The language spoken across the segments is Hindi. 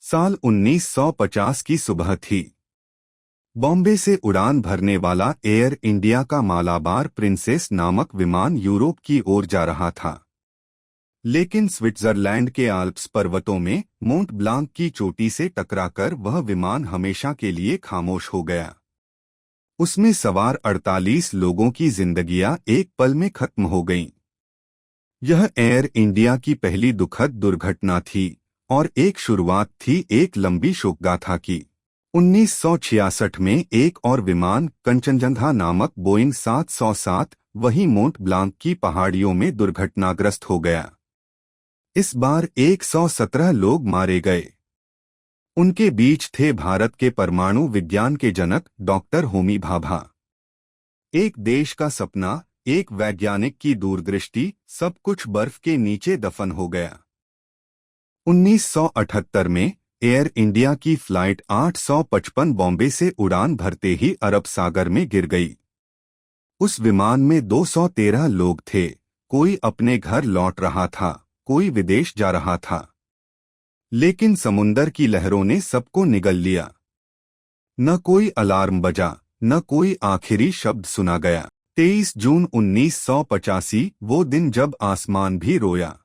साल 1950 की सुबह थी। बॉम्बे से उड़ान भरने वाला एयर इंडिया का मालाबार प्रिंसेस नामक विमान यूरोप की ओर जा रहा था। लेकिन स्विट्जरलैंड के आल्प्स पर्वतों में मोंट ब्लांक की चोटी से टकराकर वह विमान हमेशा के लिए खामोश हो गया। उसमें सवार 48 लोगों की जिंदगियां एक पल में खत्म हो गईं। यह एयर इंडिया की पहली दुखद दुर्घटना थी और एक शुरुआत थी एक लंबी शोकगाथा की। 1966 में एक और विमान कंचनजंगा नामक बोइंग 707 वही मोंट ब्लांक की पहाड़ियों में दुर्घटनाग्रस्त हो गया। इस बार 117 लोग मारे गए। उनके बीच थे भारत के परमाणु विज्ञान के जनक डॉक्टर होमी भाभा। एक देश का सपना, एक वैज्ञानिक की दूरदृष्टि, सब कुछ बर्फ के नीचे दफन हो गया। 1978 में एयर इंडिया की फ्लाइट 855 बॉम्बे से उड़ान भरते ही अरब सागर में गिर गई। उस विमान में 213 लोग थे। कोई अपने घर लौट रहा था, कोई विदेश जा रहा था। लेकिन समुंदर की लहरों ने सबको निगल लिया। न कोई अलार्म बजा, न कोई आखिरी शब्द सुना गया। 23 जून 1985 वो दिन जब आसमान भी रोया।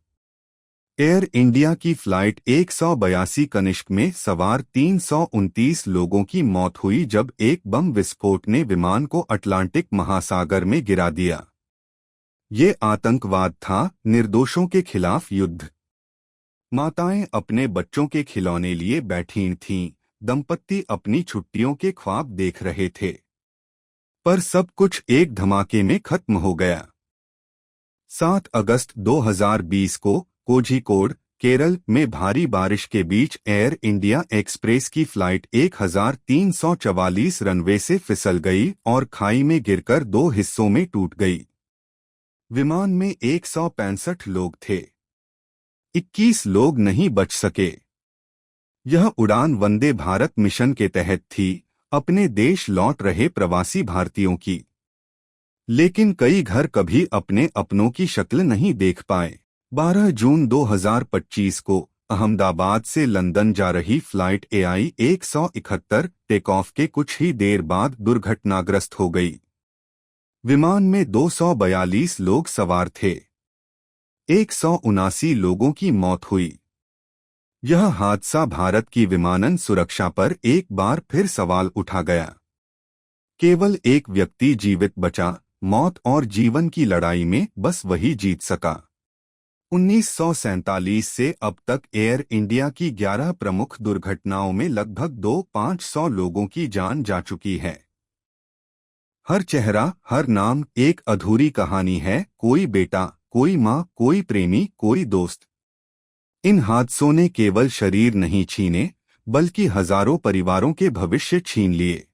एयर इंडिया की फ्लाइट 182 कनिष्क में सवार 329 लोगों की मौत हुई जब एक बम विस्फोट ने विमान को अटलांटिक महासागर में गिरा दिया। ये आतंकवाद था, निर्दोषों के खिलाफ युद्ध। माताएं अपने बच्चों के खिलौने लिए बैठी थीं, दंपत्ति अपनी छुट्टियों के ख्वाब देख रहे थे। पर सब कुछ एक धमाके में खत्म हो गया। 7 अगस्त 2020 को कोझिकोड, केरल में भारी बारिश के बीच एयर इंडिया एक्सप्रेस की फ्लाइट 1344 रनवे से फिसल गई और खाई में गिरकर 2 हिस्सों में टूट गई। विमान में 165 लोग थे। 21 लोग नहीं बच सके। यह उड़ान वंदे भारत मिशन के तहत थी, अपने देश लौट रहे प्रवासी भारतीयों की। लेकिन कई घर कभी अपने अपनों की शक्ल नहीं देख पाए। 12 जून 2025 को अहमदाबाद से लंदन जा रही फ्लाइट AI 171 टेक ऑफ के कुछ ही देर बाद दुर्घटनाग्रस्त हो गई। विमान में 242 लोग सवार थे। 179 लोगों की मौत हुई। यह हादसा भारत की विमानन सुरक्षा पर एक बार फिर सवाल उठा गया। केवल एक व्यक्ति जीवित बचा, मौत और जीवन की लड़ाई में बस वही जीत सका। 1947 से अब तक एयर इंडिया की 11 प्रमुख दुर्घटनाओं में लगभग 200-500 लोगों की जान जा चुकी है। हर चेहरा, हर नाम एक अधूरी कहानी है, कोई बेटा, कोई माँ, कोई प्रेमी, कोई दोस्त। इन हादसों ने केवल शरीर नहीं छीने, बल्कि हजारों परिवारों के भविष्य छीन लिए।